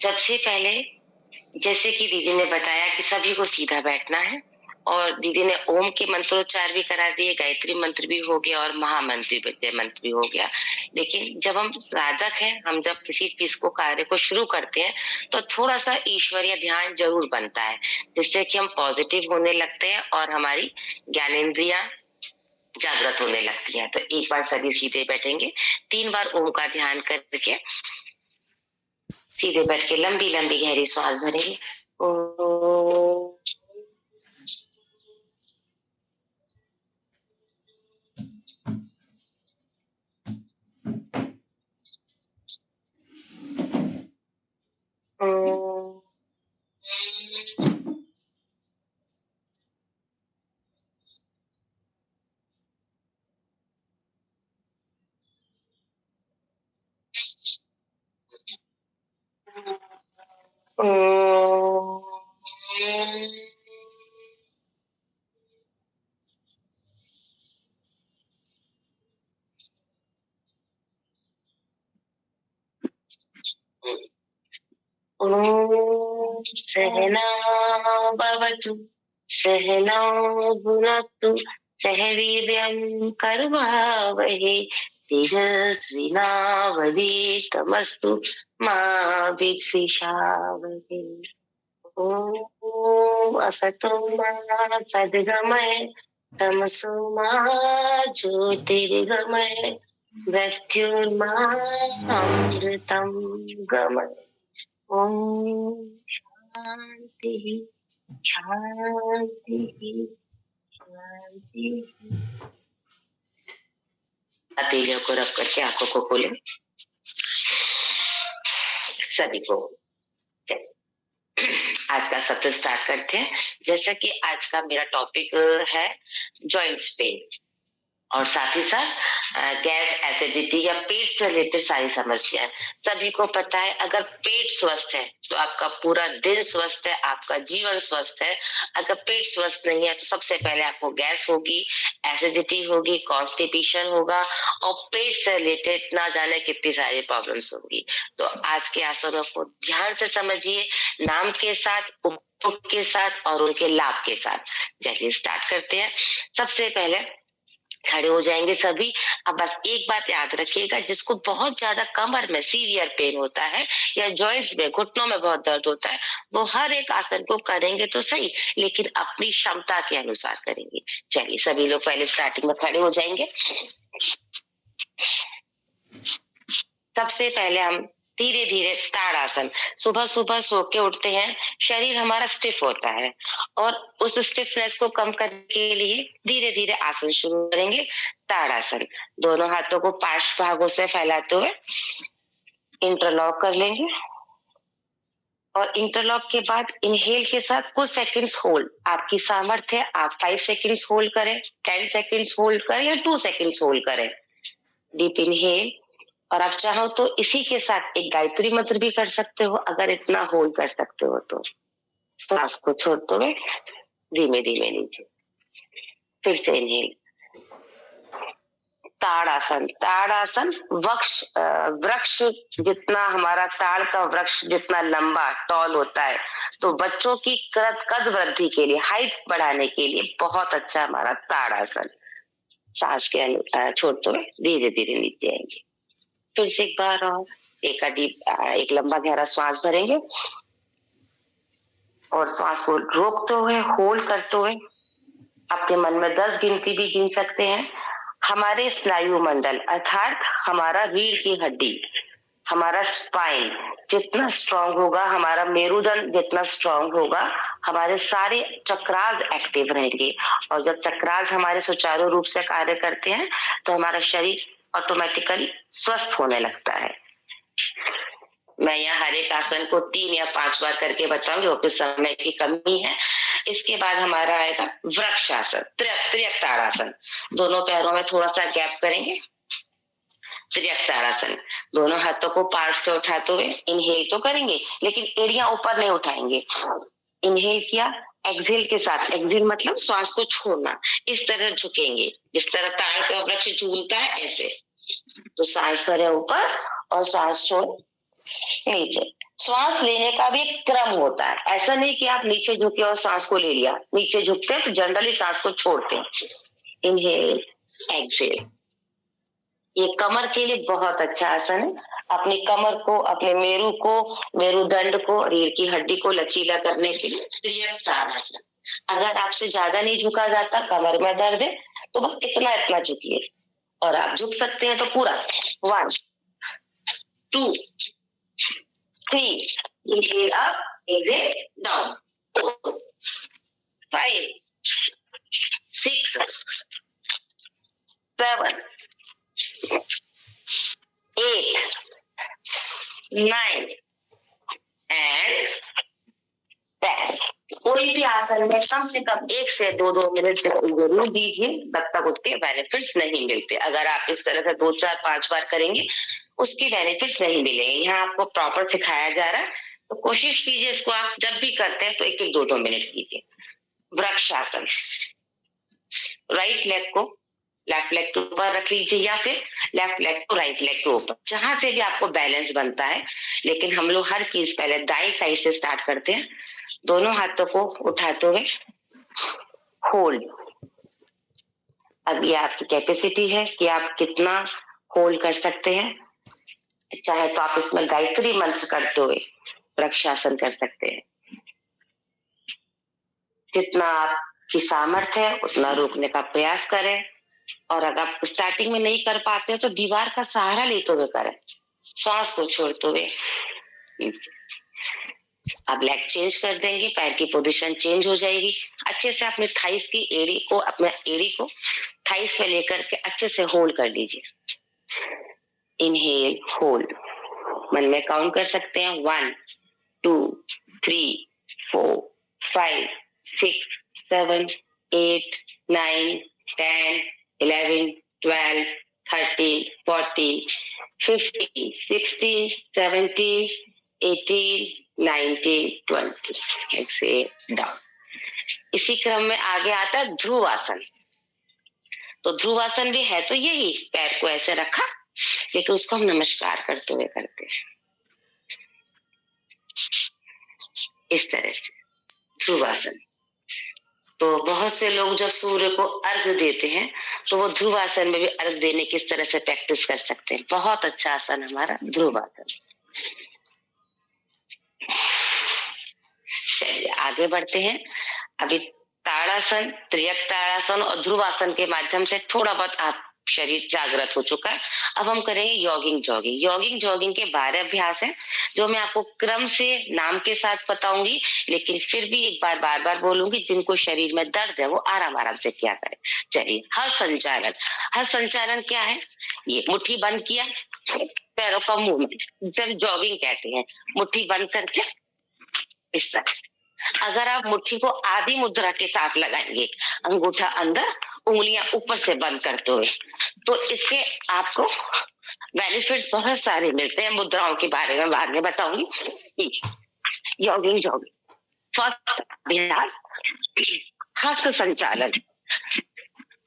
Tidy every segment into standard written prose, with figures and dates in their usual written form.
सबसे पहले जैसे कि दीदी ने बताया कि सभी को सीधा बैठना है और दीदी ने ओम के मंत्रोच्चार भी करा दिए, गायत्री मंत्र भी हो गया और महामंत्र विद्या मंत्र भी हो गया। लेकिन जब हम साधक हैं, हम जब किसी चीज को कार्य को शुरू करते हैं तो थोड़ा सा ईश्वरीय ध्यान जरूर बनता है, जिससे कि हम पॉजिटिव होने लगते हैं और हमारी ज्ञानेंद्रियां जागृत होने लगती हैं। तो एक बार सभी सीधे बैठेंगे, 3 बार ओम का ध्यान करके सीधे बैठ के लंबी लंबी गहरी श्वास भरेंगे। सहना भवतु सहनौ भुनक्तु सह वीर्यं कर्वावहै तेजस्विनावधीतमस्तु मा विद्विषावहै। ॐ असतो मा सद्गमय तमसो मा ज्योतिर्गमय मृत्युर्मामृतं गमय। ओम शांति शांति शांति। हथेलियों को रख करके आंखों को खोलें सभी को। आज का सत्र स्टार्ट करते हैं। जैसा कि आज का मेरा टॉपिक है जॉइंट्स पेन और साथ ही साथ गैस, एसिडिटी या पेट से रिलेटेड सारी समस्याएं। सभी को पता है अगर पेट स्वस्थ है तो आपका पूरा दिन स्वस्थ है, आपका जीवन स्वस्थ है। अगर पेट स्वस्थ नहीं है तो सबसे पहले आपको गैस होगी, एसिडिटी होगी, कॉन्स्टिपेशन होगा और पेट से रिलेटेड ना जाने कितनी सारी प्रॉब्लम्स होंगी। तो आज के आसनों को ध्यान से समझिए, नाम के साथ, उपयोग के साथ और उनके लाभ के साथ। चलिए स्टार्ट करते हैं। सबसे पहले खड़े हो जाएंगे सभी। अब बस एक बात याद रखिएगा, जिसको बहुत ज्यादा कमर में सीवियर पेन होता है या जॉइंट्स में, घुटनों में बहुत दर्द होता है, वो हर एक आसन को करेंगे तो सही, लेकिन अपनी क्षमता के अनुसार करेंगे। चलिए सभी लोग पहले स्टार्टिंग में खड़े हो जाएंगे। सबसे पहले हम धीरे धीरे ताड़ासन। सुबह सुबह सो के उठते हैं, शरीर हमारा स्टिफ होता है और उस स्टिफनेस को कम करने के लिए धीरे धीरे आसन शुरू करेंगे। ताड़ासन, दोनों हाथों को पार्श्व भागों से फैलाते हुए इंटरलॉक कर लेंगे और इंटरलॉक के बाद इनहेल के साथ कुछ सेकंड्स होल्ड। आपकी सामर्थ्य है, आप 5 सेकंड्स होल्ड करें, 10 सेकंड्स होल्ड करें या 2 सेकंड्स होल्ड करें। डीप इनहेल, और आप चाहो तो इसी के साथ एक गायत्री मंत्र भी कर सकते हो अगर इतना होल्ड कर सकते हो तो। श्वास को छोड़ते हुए धीमे धीमे नीचे, फिर से इनहेल। ताड़ासन, ताड़ासन वृक्ष जितना, हमारा ताड़ का वृक्ष जितना लंबा टॉल होता है, तो बच्चों की कद वृद्धि के लिए, हाइट बढ़ाने के लिए बहुत अच्छा हमारा ताड़ासन। सांस के छोड़ते हुए धीरे धीरे नीचे आएंगे। फिर से एक बार और एक लंबा गहरा श्वास भरेंगे और श्वास को रोकते हुए, होल्ड करते हुए अपने मन में 10 गिनती भी गिन सकते हैं। हमारे स्नायु मंडल अर्थात हमारा रीढ़ की हड्डी, हमारा स्पाइन जितना स्ट्रांग होगा, हमारा मेरुदंड जितना स्ट्रांग होगा, हमारे सारे चक्रास एक्टिव रहेंगे। और जब चक्रास हमारे सुचारू रूप से कार्य करते हैं तो हमारा शरीर ऑटोमेटिकली स्वस्थ होने लगता है। मैं यहाँ हर एक आसन को 3 या 5 बार करके बताऊंगी, वो कुछ समय की कमी है। इसके बाद हमारा आएगा वृक्षासन, त्र्यक ताड़ासन। दोनों पैरों में थोड़ा सा गैप करेंगे। त्र्यक ताड़ासन, दोनों हाथों को पार्श्व से उठाते हुए इनहेल तो करेंगे लेकिन एड़ियां ऊपर नहीं उठाएंगे। इनहेल किया, एक्सहेल के साथ, एक्सहेल मतलब श्वास को छोड़ना, इस तरह झुकेंगे जिस तरह ताड़ का वृक्ष झूलता है ऐसे। तो सांस करें ऊपर और सांस छोड़ नीचे। श्वास लेने का भी एक क्रम होता है, ऐसा नहीं कि आप नीचे झुके और सांस को ले लिया। नीचे झुकते हैं तो जनरली सांस को छोड़ते हैं। Inhale, exhale. ये कमर के लिए बहुत अच्छा आसन है। अपनी कमर को, अपने मेरु को, मेरुदंड को, रीढ़ की हड्डी को लचीला करने के लिए त्रियक ताड़ासन। अगर आपसे ज्यादा नहीं झुका जाता, कमर में दर्द है, तो बस इतना इतना झुकिए और आप झुक सकते हैं तो पूरा 1 2 3 inhale up, exhale down, 4 5 6 7 8 9 and 10। कोई भी आसन में कम से कम 1 से 2 मिनट जरूर दीजिए, तब तक उसके बेनिफिट्स नहीं मिलते। अगर आप इस तरह से 2 4 5 बार करेंगे, उसकी बेनिफिट्स नहीं मिलेंगे। यहाँ आपको प्रॉपर सिखाया जा रहा है, तो कोशिश कीजिए इसको आप जब भी करते हैं तो 1 2 मिनट कीजिए। वृक्षासन। राइट लेग को लेफ्ट लेग के ऊपर रख लीजिए या फिर लेफ्ट लेग को राइट लेग के ऊपर, जहां से भी आपको बैलेंस बनता है। लेकिन हम लोग हर चीज पहले दाई साइड से स्टार्ट करते हैं। दोनों हाथों को उठाते हुए होल्ड। अब ये आपकी कैपेसिटी है कि आप कितना होल्ड कर सकते हैं। चाहे तो आप इसमें गायत्री मंत्र करते हुए वृक्षासन कर सकते हैं। जितना आपकी सामर्थ्य है उतना रोकने का प्रयास करें, और अगर आप स्टार्टिंग में नहीं कर पाते हो तो दीवार का सहारा लेते हुए करें, श्वास को छोड़ते हुए। अब लेग चेंज कर देंगे, पैर की पोजीशन चेंज हो जाएगी। अच्छे से अपने थाइस की एड़ी को, अपने एड़ी को थाइस पे लेकर के अच्छे से होल्ड कर लीजिए। Inhale, hold. मन में काउंट कर सकते हैं 1 2 3 4 5 6 7 8 9 10 11 12 13 14 15 16 17 18 19 20। Exhale down. इसी क्रम में आगे आता है ध्रुवासन। तो ध्रुवासन भी है तो यही, पैर को ऐसे रखा, लेकिन उसको हम नमस्कार करते हुए करते हैं इस तरह से ध्रुवासन। तो बहुत से लोग जब सूर्य को अर्घ्य देते हैं तो वो ध्रुवासन में भी अर्घ्य देने की इस तरह से प्रैक्टिस कर सकते हैं। बहुत अच्छा आसन हमारा ध्रुवासन। चलिए आगे बढ़ते हैं। अभी ताड़ासन, त्रियक ताड़ासन और ध्रुवासन के माध्यम से थोड़ा बहुत आप शरीर जागृत हो चुका है। अब हम करेंगे यॉगिंग जॉगिंग। यॉगिंग जॉगिंग के 12 अभ्यास हैं जो मैं आपको क्रम से नाम के साथ बताऊंगी, लेकिन फिर भी एक बार बार बार बोलूंगी, जिनको शरीर में दर्द है वो आराम आराम से क्या करें। चलिए, हस्त संचालन। हस्त संचालन क्या है? ये मुट्ठी बंद किया, पैरों का मूवमेंट, जब जॉगिंग कहते हैं। मुट्ठी बंद करके इस तरह से। अगर आप मुट्ठी को आदि मुद्रा के साथ लगाएंगे, अंगूठा अंदर, उंगलियां ऊपर से बंद करते हुए, तो इसके आपको बेनिफिट्स बहुत सारे मिलते हैं। मुद्राओं के बारे में बाद में बताऊंगी। यॉगिंग जॉगिंग। फर्स्ट अभ्यास हस्त संचालन।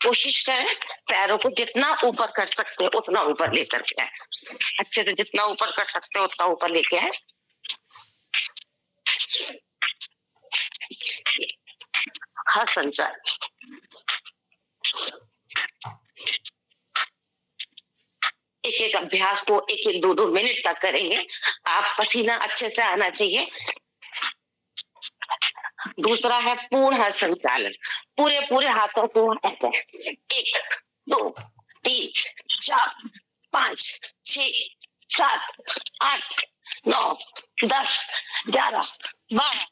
कोशिश करें पैरों को जितना ऊपर कर सकते हैं उतना ऊपर लेकर के आए, अच्छे से जितना ऊपर कर सकते हैं उतना ऊपर लेके आए। हस्त संचालन। एक एक अभ्यास को 1 1 2 2 मिनट तक करेंगे। आप पसीना अच्छे से आना चाहिए। दूसरा है पूर्ण हस्त संचालन। पूरे पूरे हाथों को ऐसे 1 2 3 4 5 6 7 8 9 10 11 12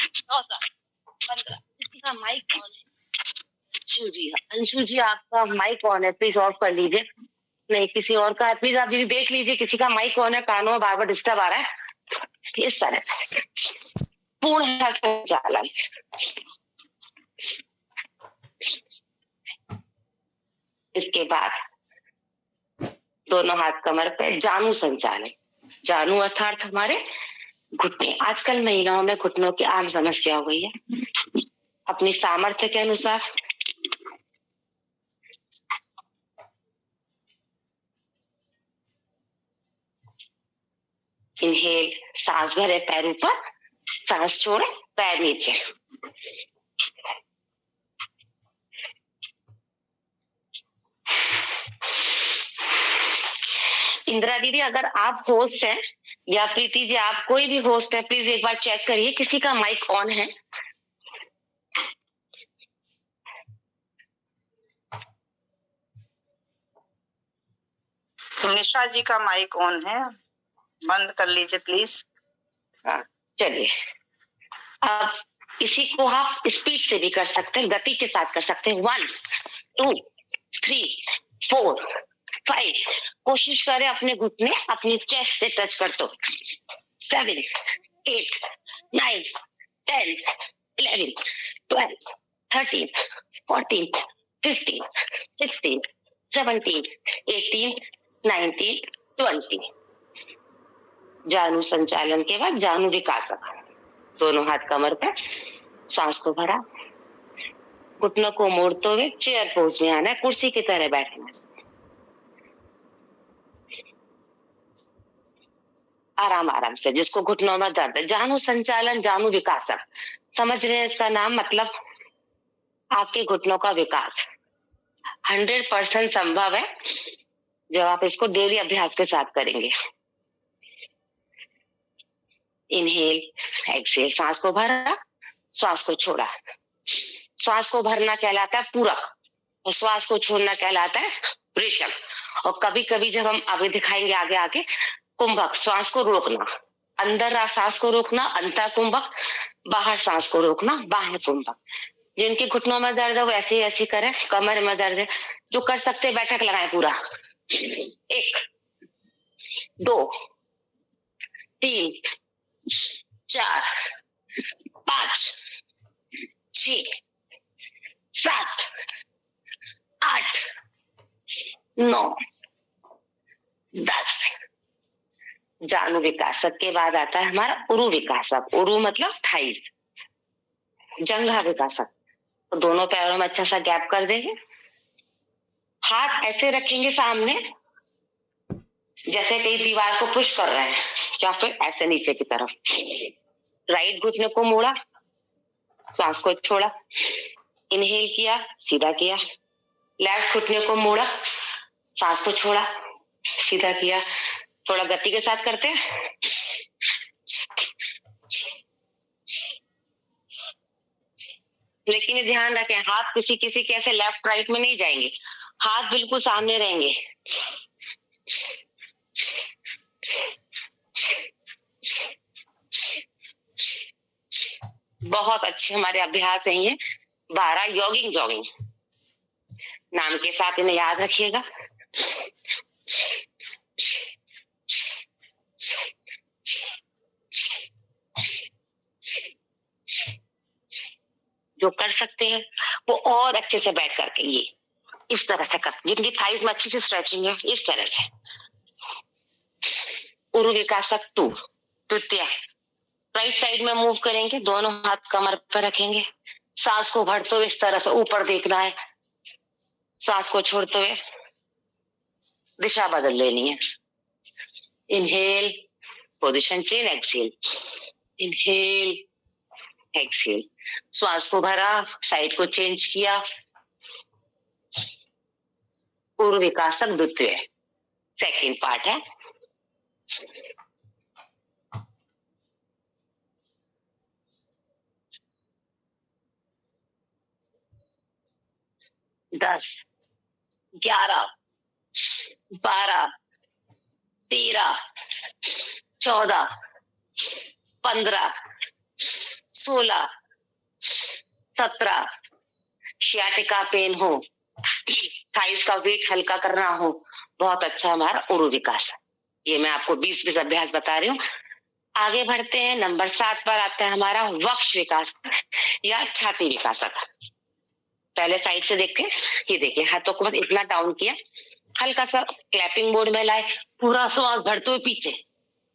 14 15। किसी का माइक ऑन है? अंशु जी, अंशु जी आपका माइक ऑन है, प्लीज ऑफ कर लीजिए। नहीं, किसी और का है, प्लीज आप दीदी देख लीजिए, किसी का माइक ऑन है, कानों में बार बार डिस्टर्ब आ रहा है। इस तरह से पूर्ण हस्त संचालन। इसके बाद दोनों हाथ कमर पे जानु संचालन। जानु अर्थात हमारे घुटने। आजकल महिलाओं में घुटनों की आम समस्या हो गई है। अपनी सामर्थ्य के अनुसार इनहेल, सांस भरे पैर ऊपर, सांस छोड़े पैर नीचे। इंदिरा दीदी, अगर आप होस्ट हैं या प्रीति जी, आप कोई भी होस्ट है, प्लीज एक बार चेक करिए किसी का माइक ऑन है। निशा जी का माइक ऑन है, बंद कर लीजिए प्लीज। चलिए, अब इसी को आप स्पीड से भी कर सकते हैं, गति के साथ कर सकते हैं। 1 2 3 4 5। कोशिश करें अपने घुटने अपनी चेस्ट से टच कर दो। 7 8 9 10 11 12 13 14 15 16 17 18 19 20। जानु संचालन के बाद जानु विकासक। दोनों हाथ कमर पे, सांस को भरा, घुटनों को मोड़ते हुए चेयर पोज में आना है, कुर्सी की तरह बैठना है। आराम आराम से, जिसको घुटनों में दर्द है। जानु संचालन, जानु विकासक, समझ रहे हैं इसका नाम? मतलब आपके घुटनों का विकास 100% संभव है जब आप इसको डेली अभ्यास के साथ करेंगे। इनहेल, एक्सहेल, सांस को भरा, श्वास को छोड़ा। श्वास को भरना कहलाता है पूरक और श्वास को छोड़ना कहलाता है रेचक। और कभी कभी जब हम अभी दिखाएंगे आगे आगे, कुंभक, श्वास को रोकना, अंदर सांस को रोकना अंतर कुंभक, बाहर सांस को रोकना बाह्य कुंभक। जिनके घुटनों में दर्द है वो ऐसे ही ऐसे करें। कमर में दर्द है जो कर सकते बैठक लगाएं पूरा। 1 2 3 4 5 6 7 8 9 10। जानु विकासक के बाद आता है हमारा उरु विकासक। उरु मतलब थाइस, जंघा विकासक। तो दोनों पैरों में अच्छा सा गैप कर देंगे, हाथ ऐसे रखेंगे सामने जैसे कहीं दीवार को पुश कर रहे हैं, या फिर ऐसे नीचे की तरफ। राइट घुटने को मोड़ा, श्वास को छोड़ा, इनहेल किया, सीधा किया। लेफ्ट घुटने को मोड़ा, सांस को छोड़ा, सीधा किया। थोड़ा गति के साथ करते हैं। लेकिन ध्यान रखें, हाथ किसी किसी के ऐसे लेफ्ट राइट में नहीं जाएंगे, हाथ बिल्कुल सामने रहेंगे। बहुत अच्छे हमारे अभ्यास हैं ये 12 यॉगिंग जॉगिंग। नाम के साथ इन्हें याद रखिएगा। जो कर सकते हैं वो और अच्छे से बैठ करके ये इस तरह से कर, जिनकी थाइस में अच्छी से स्ट्रेचिंग है, इस तरह से। उरु विकासक 2, तृतीय। राइट साइड में मूव करेंगे, दोनों हाथ कमर पर रखेंगे, सांस को भरते हुए इस तरह से ऊपर देखना है, सांस को छोड़ते हुए दिशा बदल लेनी है। Inhale, position change, exhale, inhale, exhale, श्वास को भरा, साइड को चेंज किया। उरु विकासक द्वितीय, सेकेंड पार्ट है। दस, 11, 12, 13, 14, 15, 16, 17। शियाटिका पेन हो, थाइस का वेट हल्का करना हो, बहुत अच्छा हमारा उरु विकास। ये मैं आपको 20 अभ्यास बता रही हूँ। आगे बढ़ते हैं, नंबर 7 पर आता है हमारा वक्ष विकास या छाती विकासक। पहले साइड से देखें, ये देखिए, हाथों को बस इतना डाउन किया, हल्का सा क्लैपिंग मोड में लाए, पूरा श्वास भरते हुए पीछे,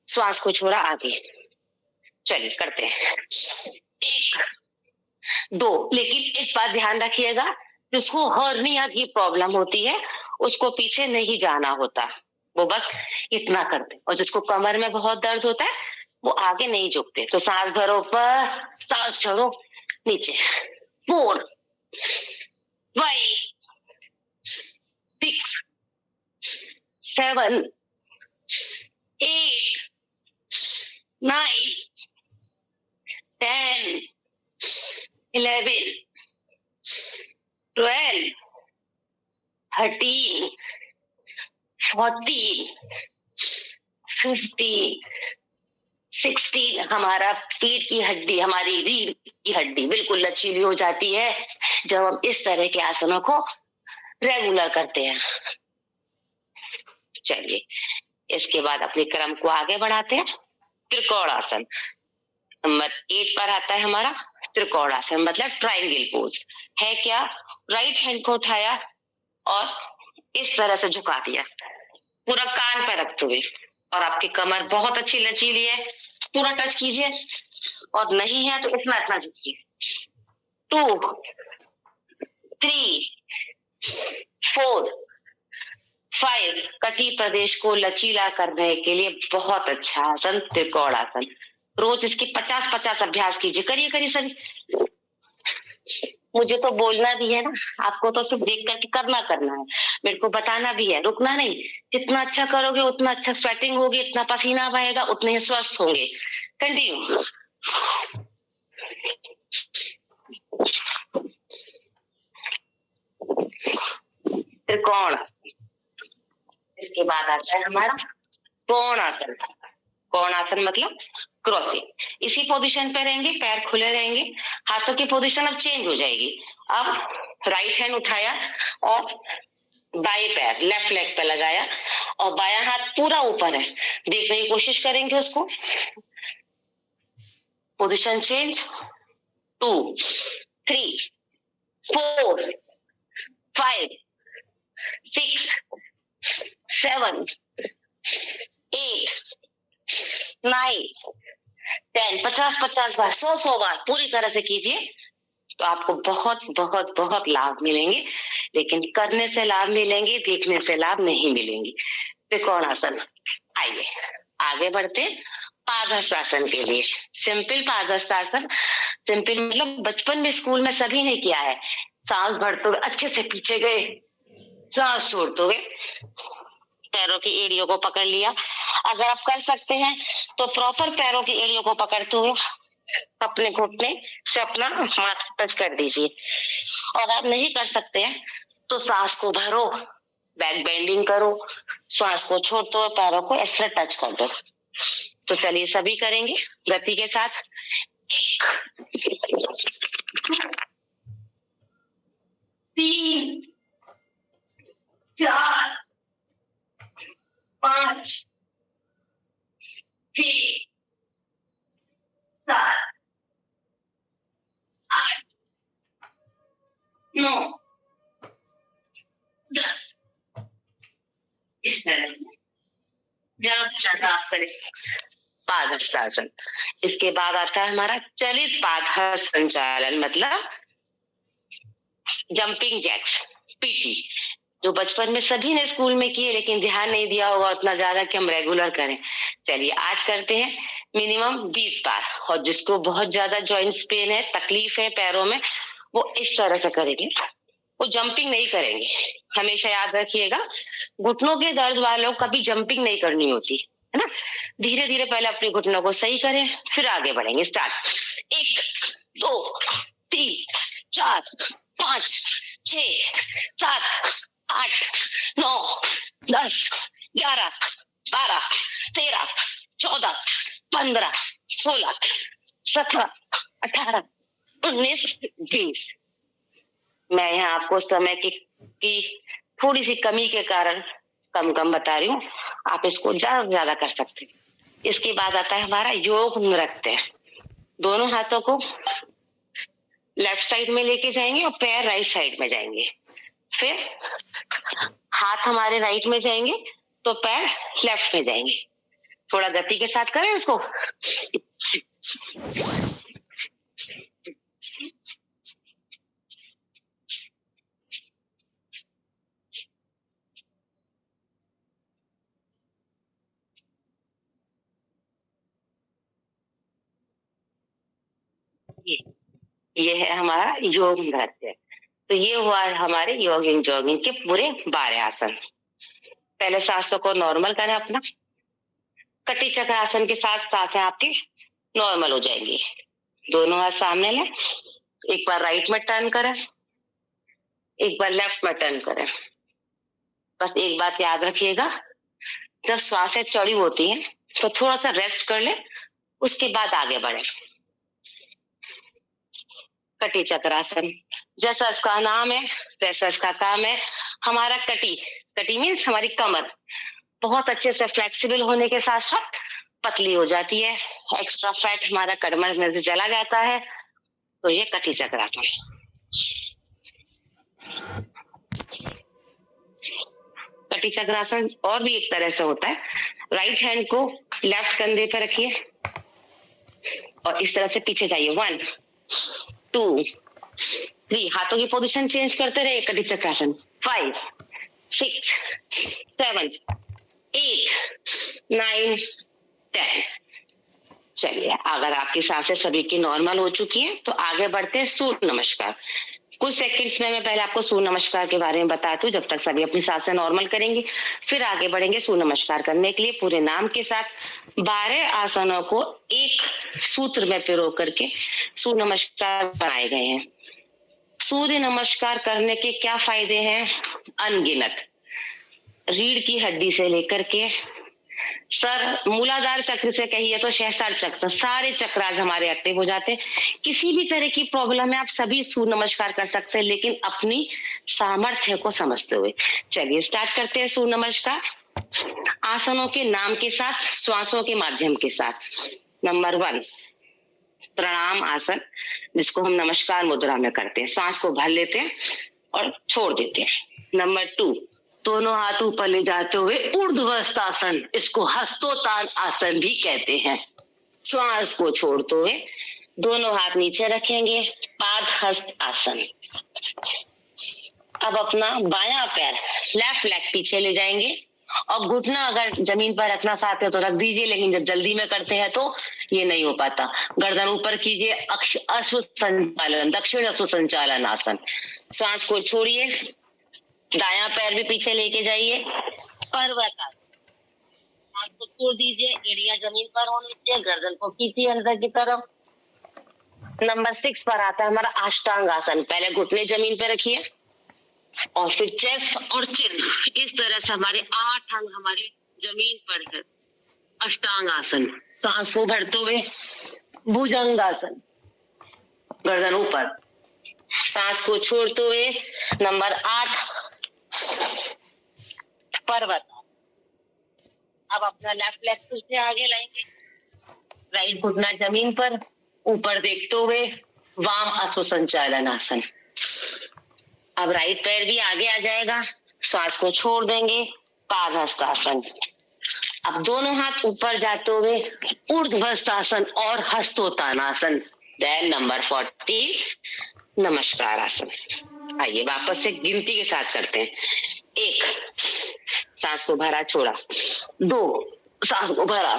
श्वास को छोड़ा आगे। चलिए करते हैं। 1 2। लेकिन एक बात ध्यान रखिएगा, जिसको हर्निया की प्रॉब्लम होती है उसको पीछे नहीं जाना होता। वो बस इतना करते हैं। और जिसको कमर में बहुत दर्द होता है वो आगे नहीं झुकते। तो सांस भरो ऊपर, सांस छोड़ो नीचे। 4, 5, 6, 7, 8, 9, 10, 11, 12, 13, 14, 15, 16। हमारा पीठ की हड्डी, हमारी रीढ़ की हड्डी बिल्कुल लचीली हो जाती है जब हम इस तरह के आसनों को रेगुलर करते हैं। चलिए इसके बाद अपने क्रम को आगे बढ़ाते हैं। त्रिकोणासन नंबर 8 पर आता है हमारा त्रिकोणासन, मतलब ट्रायंगल पोज है। क्या? राइट हैंड को उठाया और इस तरह से झुका दिया, पूरा कान पर रखते हुए, और आपकी कमर बहुत अच्छी लचीली है, पूरा टच कीजिए, और नहीं है तो इतना इतना झुकिए। 2, 3, 4, 5। कटी प्रदेश को लचीला करने के लिए बहुत अच्छा आसन त्रिकोणासन। रोज इसके 50-50 अभ्यास कीजिए, करिए करिए सभी। मुझे तो बोलना भी है ना, आपको तो सिर्फ देख करके करना है, मेरे को बताना भी है, रुकना नहीं। जितना अच्छा करोगे उतना अच्छा स्वेटिंग होगी, इतना पसीना बहेगा, उतने ही स्वस्थ होंगे। कंटिन्यू। त्रिकोण। इसके बाद आता है हमारा कोणासन। कोणासन मतलब क्रॉसिंग। इसी पोजीशन पे रहेंगे, पैर खुले रहेंगे, हाथों की पोजीशन अब चेंज हो जाएगी। अब राइट हैंड उठाया और बाएं पैर लेफ्ट लेग पे लगाया, और बायां हाथ पूरा ऊपर है, देखने की कोशिश करेंगे उसको। Position change. 2, 3, 4, 5, 6, 7, 8, 9, 10। 50-50 बार, 100 बार पूरी तरह से कीजिए, तो आपको बहुत बहुत बहुत लाभ मिलेंगे। लेकिन करने से लाभ मिलेंगे, देखने से लाभ नहीं मिलेंगे। त्रिकोणासन। आइए आगे बढ़ते पादहस्तासन के लिए। सिंपल पादहस्तासन। सिंपल मतलब बचपन में स्कूल में सभी ने किया है। सांस भरते हुए अच्छे से पीछे गए, सांस छोड़ते हुए पैरों की एड़ियों को पकड़ लिया। अगर आप कर सकते हैं तो प्रॉपर पैरों की एड़ियों को पकड़ते हुए अपने घुटने से अपना माथा टच कर दीजिए। और आप नहीं कर सकते हैं तो सांस को भरो, बैक बेंडिंग करो, श्वास को छोड़ते हुए पैरों को ऐसे टच कर दो। तो चलिए सभी करेंगे गति के साथ। 1, 3, 4, 5, 6, 7, 8, 9, 10। इस तरह ज्यादा आप करें पादहस्तासन। इसके बाद आता है हमारा चलित पादहस्त संचालन, मतलब जंपिंग जैक्स, पीटी, जो बचपन में सभी ने स्कूल में किए लेकिन ध्यान नहीं दिया होगा उतना ज्यादा कि हम रेगुलर करें। चलिए आज करते हैं मिनिमम 20 बार। और जिसको बहुत ज्यादा जॉइंट्स पेन है, तकलीफ है पैरों में, वो इस तरह से करेंगे, वो जंपिंग नहीं करेंगे। हमेशा याद रखिएगा, घुटनों के दर्द वालों कभी जंपिंग नहीं करनी होती है ना। धीरे धीरे पहले अपने घुटनों को सही करें, फिर आगे बढ़ेंगे। स्टार्ट। 1, 2, 3, 4, 5, 6, 7, 8, 9, 10, 11, 12, 13, 14, 15, 16, 17, 18, 19, 20। मैं यहाँ आपको समय की थोड़ी सी कमी के कारण कम बता रही हूँ, आप इसको ज्यादा से ज्यादा कर सकते हैं। इसके बाद आता है हमारा योग नृत्य। दोनों हाथों को लेफ्ट साइड में लेके जाएंगे और पैर राइट साइड में जाएंगे। फिर हाथ हमारे राइट में जाएंगे तो पैर लेफ्ट में जाएंगे। थोड़ा गति के साथ करें इसको। ये है हमारा योग नृत्य। तो ये हुआ हमारे योगिंग जॉगिंग के पूरे 12 आसन। पहले सांसों को नॉर्मल करें अपना। कटी चक्र आसन के साथ सांसें आपकी नॉर्मल हो जाएंगी। दोनों हाथ सामने लें, एक बार राइट में टर्न करें, एक बार लेफ्ट में टर्न करें। बस एक बात याद रखिएगा, जब श्वासें चढ़ी होती हैं तो थोड़ा सा रेस्ट कर लें, उसके बाद आगे बढ़े। कटी चक्रासन, जैसा इसका नाम है वैसा इसका काम है। हमारा कटी मीन्स हमारी कमर बहुत अच्छे से फ्लेक्सिबल होने के साथ साथ पतली हो जाती है। एक्स्ट्रा फैट हमारा कमर में से चला जाता है। तो ये कटी चक्रासन। कटी चक्रासन और भी एक तरह से होता है। राइट हैंड को लेफ्ट कंधे पे रखिए और इस तरह से पीछे जाइए। 1 2 3, हाथों की पोजीशन चेंज करते रहिए। कटी चक्रासन। 5 6 7 8 9 10। चलिए, अगर आपकी सांसें सभी की नॉर्मल हो चुकी हैं तो आगे बढ़ते हैं सूर्य नमस्कार। कुछ सेकंड्स में मैं पहले आपको सूर्य नमस्कार के बारे में बताती हूँ, जब तक सभी अपनी सांसें नॉर्मल करेंगे, फिर आगे बढ़ेंगे सूर्य नमस्कार करने के लिए। पूरे नाम के साथ 12 आसनों को एक सूत्र में पिरो करके सूर्य नमस्कार बनाए गए हैं। सूर्य नमस्कार करने के क्या फायदे हैं? अनगिनत। रीढ़ की हड्डी से लेकर के सर मूलाधार चक्र से कहिए तो सहस्त्र चक्र, सारे चक्र आज हमारे एक्टिव हो जाते हैं। किसी भी तरह की प्रॉब्लम है आप सभी सूर्य नमस्कार कर सकते हैं, लेकिन अपनी सामर्थ्य को समझते हुए। चलिए स्टार्ट करते हैं सूर्य नमस्कार। आसनों के नाम के साथ, श्वासों के माध्यम के साथ। नंबर 1 प्रणाम आसन, जिसको हम नमस्कार मुद्रा में करते हैं। सांस को भर लेते हैं और छोड़ देते हैं। नंबर 2 दोनों हाथ ऊपर ले जाते हुए ऊर्ध्वस्थासन, इसको हस्तोत्तान आसन भी कहते हैं। श्वास को छोड़ते हुए दोनों हाथ नीचे रखेंगे, पाद हस्त आसन। अब अपना बायां पैर लेफ्ट लेग पीछे ले जाएंगे और घुटना अगर जमीन पर रखना चाहते हो तो रख दीजिए, लेकिन जब जल्दी में करते हैं तो ये नहीं हो पाता। गर्दन ऊपर कीजिए, अश्व संचालन, दक्षिण अश्व संचालन आसन। श्वास को छोड़िए, दायां पैर भी पीछे लेके जाइए, पर्वत आसन। हाथ को छोड़ दीजिए, एड़ियां जमीन पर होनी चाहिए, गर्दन को खींचिए अंदर की तरफ। नंबर 6 पर आता है हमारा अष्टांग आसन। पहले घुटने जमीन पे रखिए और फिर चेस्ट और चिन, इस तरह से हमारे 8 अंग हमारे जमीन पर है। अष्टांग आसन। सांस को भरते हुए भुजंगासन, गर्दन ऊपर। सांस को छोड़ते हुए नंबर 8 पर्वत। अब अपना लेफ्ट लेग फिर से आगे लाएंगे, राइट घुटना जमीन पर, ऊपर देखते हुए वाम अश्व संचालन आसन। अब राइट पैर भी आगे आ जाएगा, श्वास को छोड़ देंगे, पाद हस्तासन। अब दोनों हाथ ऊपर जाते हुए ऊर्ध्वस्थासन और हस्तोत्तानासन। देन नंबर 40 नमस्कार आसन। आइए वापस से गिनती के साथ करते हैं। 1 सांस को भरा छोड़ा, 2 सांस को भरा,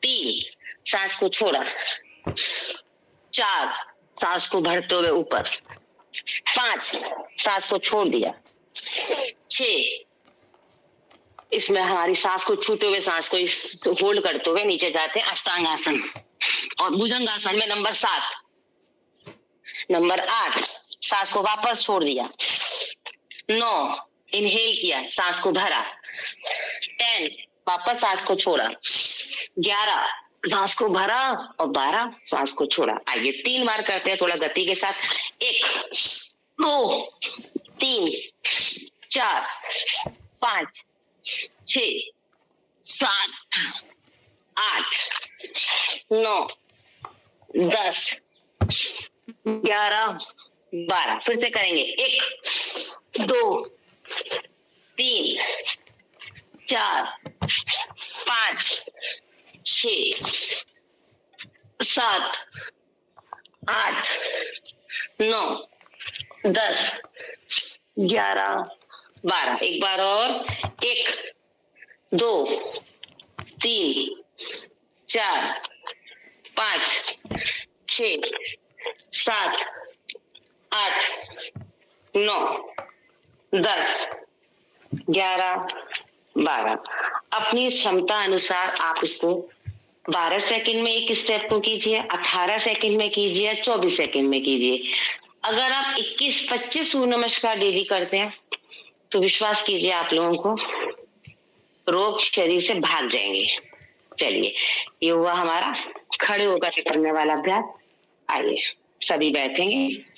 3 सांस को छोड़ा, 4 सांस को भरते हुए ऊपर, 5 सांस को छोड़ दिया, 6 इसमें हमारी सांस को छूते हुए सांस को होल्ड करते हुए नीचे जाते हैं अष्टांग आसन। और भुजंगासन में नंबर 7, नंबर 8 सांस को वापस छोड़ दिया, 9 इनहेल किया, सांस को भरा, 10 वापस सांस को छोड़ा, 11 सांस को भरा और 12 सांस को छोड़ा। आइए 3 बार करते हैं थोड़ा गति के साथ। 1 2 3 4 5 6 7 8 9 10 11 12। फिर से करेंगे। 1 2 3 4 5 6 7 8 9 10 11 12। एक बार और। 1 2 3 4 5 6 7, 8, 9, 10, 11, 12। अपनी क्षमता अनुसार आप इसको 12 सेकंड में एक स्टेप को कीजिए, 18 सेकंड में कीजिए, 24 सेकंड में कीजिए। अगर आप 21-25 सूर्य नमस्कार डेली करते हैं तो विश्वास कीजिए आप लोगों को रोग शरीर से भाग जाएंगे। चलिए, ये हुआ हमारा खड़े होकर करने वाला अभ्यास। आइए सभी बैठेंगे।